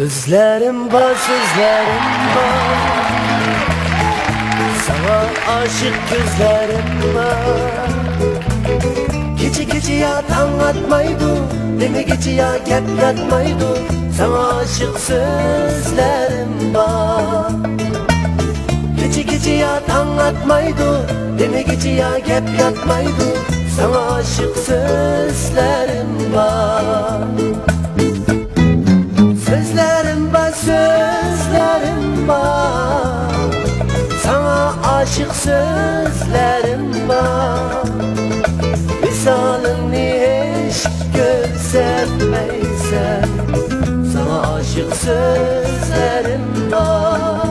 Sözlerim var, sözlerim var, sana aşık gözlerim var. Gece gece yat anlatmaydı, deme gece ya gep yatmaydı, sana aşık sözlerim var. Gece gece yat anlatmaydı, deme gece ya gep yatmaydı, sana aşık sözlerim var. Sözlerim var, sözlerim var, sana aşık sözlerim var. Misalını hiç görsetmeysen, sana aşık sözlerim var.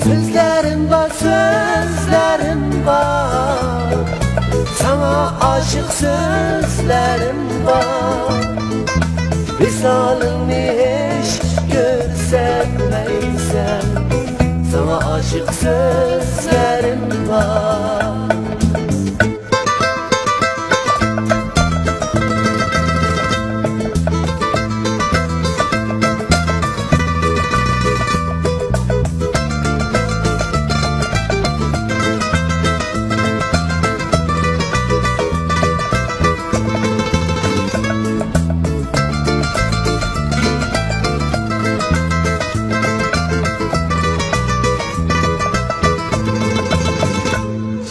Sözlerim var, sözlerim var, sana aşık sözlerim var. Misalını hiç görsetmeysen, sana aşık sözlerim var.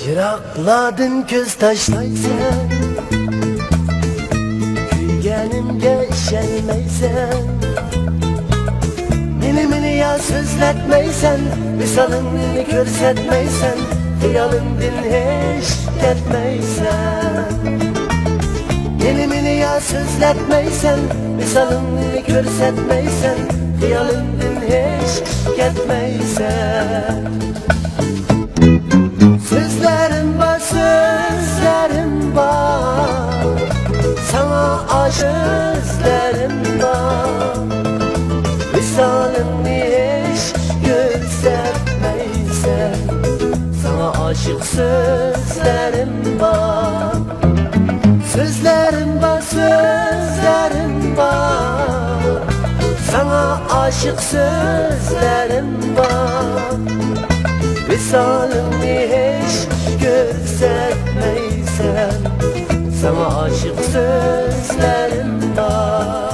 Yırakladın göz taşlaysan, kuyganimga işenmeysen, meni ya sözletmeysen, misalını görsetmeysen, hayalımdan hiç ketmeysen. Meni ya sözletmeysen, misalını görsetmeysen, hayalımdan hiç ketmeysen. Sözlerim var, sözlerim var, sana aşık sözlerim var. Misalını hiç görsetmeysen, sana aşık sözlerim var. Sözlerim var, sözlerim var, sana aşık sözlerim var. Misalını hiç görsetmeysen, sana aşık sözlerim var.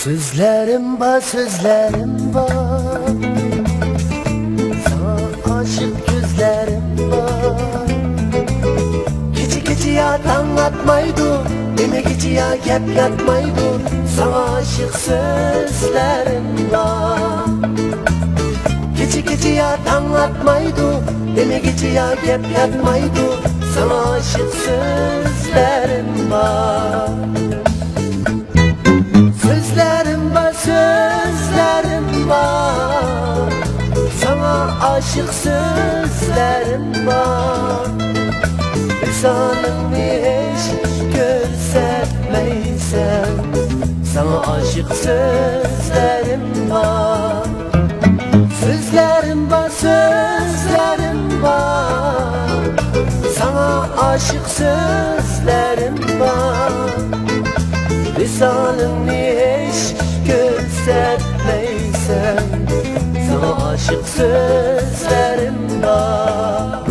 Sözlerim var, sözlerim var, sana aşık gözlerim var. Gece gece yat anlatmaydı, deme gece ya gep yatmaydı, sana aşık sözlerim var. Gece gece yat anlatmaydı, deme gece ya gep yatmaydı, sana aşık sözlerim var. Sözlerim var, sözlerim var, sana aşık sözlerim var. Misalını hiç görsetmeysen, sana aşık sözlerim var. Sözlerim var, sözlerim var, sana aşık sözlerim var. Misalını hiç görsetmeysen, sana aşık sözlerim var.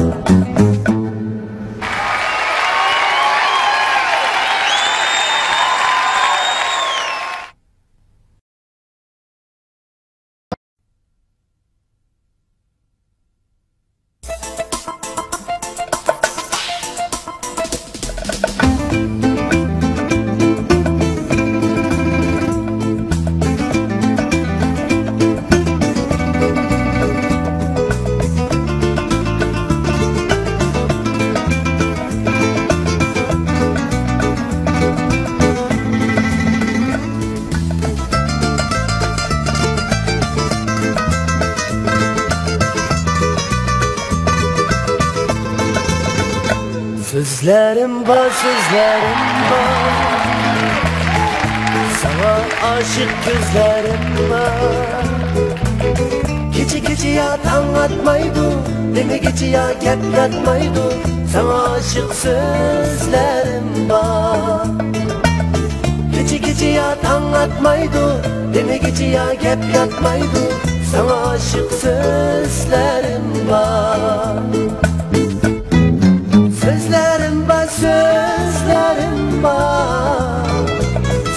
Sözlerim var, sözlerim var, sana aşık gözlerim var. Gece gece yat anlatmaydı, deme gece ya gep yatmaydı, sana aşık sözlerim var. Gece gece yat anlatmaydı, deme gece ya gep yatmaydı, sana aşık sözlerim var. Sözlerim var, sözlerim var,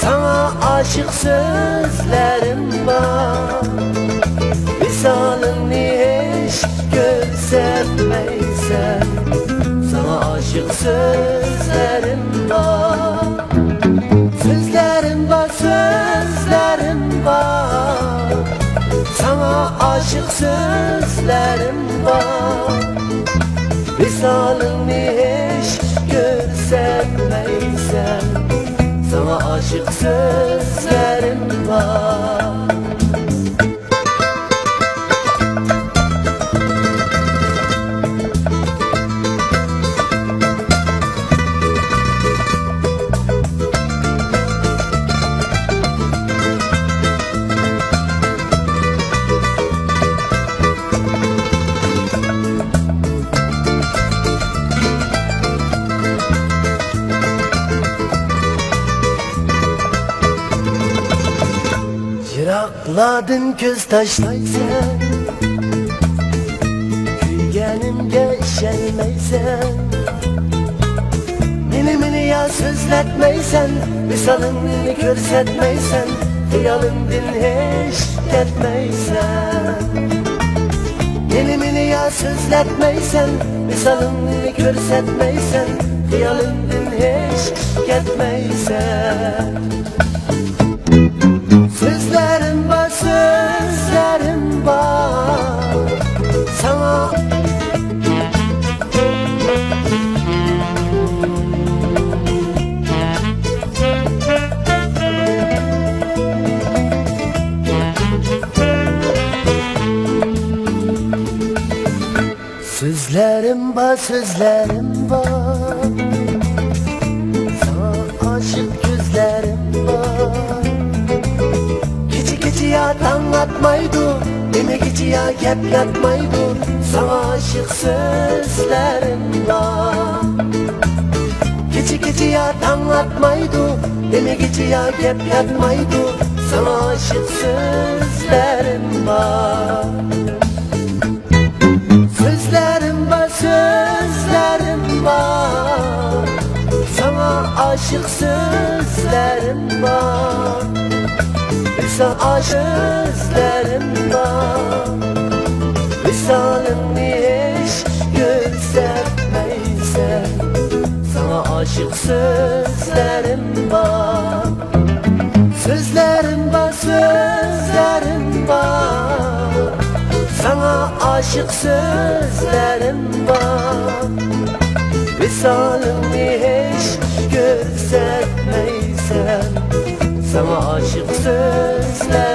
sana aşık sözlerim var. Visalını hiç göstermeysen, sana aşık sözlerim var. Sözlerim var, sözlerim var, sana aşık sözlerim var. Visalını hiç görsemeysen, sana aşık sözlerim var. Yırakladın göz taşlaysan, kuyganimga işenmeysen, meni ya sözletmeysen, misalini görsetmeysen, hayalindin hiç ketmeysen. Meni ya sözletmeysen, misalini görsetmeysen, hayalindin hiç ketmeysen. Sözlerim var, sözlerim var, sana sözlerim var, sözlerim var, sana aşık gözlerim var. Gece gece yat anlatmaydı, deme gece ya gep yatmaydı, sana aşık sözlerim var. Gece gece yat anlatmaydı, deme gece ya gep yatmaydı, sana aşık sözlerim var. Sözlerim var, sözlerim var, sana aşık sözlerim var. Sana aşık sözlerim var, visalini hiç göstermeysen, sana aşık sözlerim var. Sözlerim var, sözlerim var, sana aşık sözlerim var. Visalini hiç göstermeysen, sana aşık sözlerim var.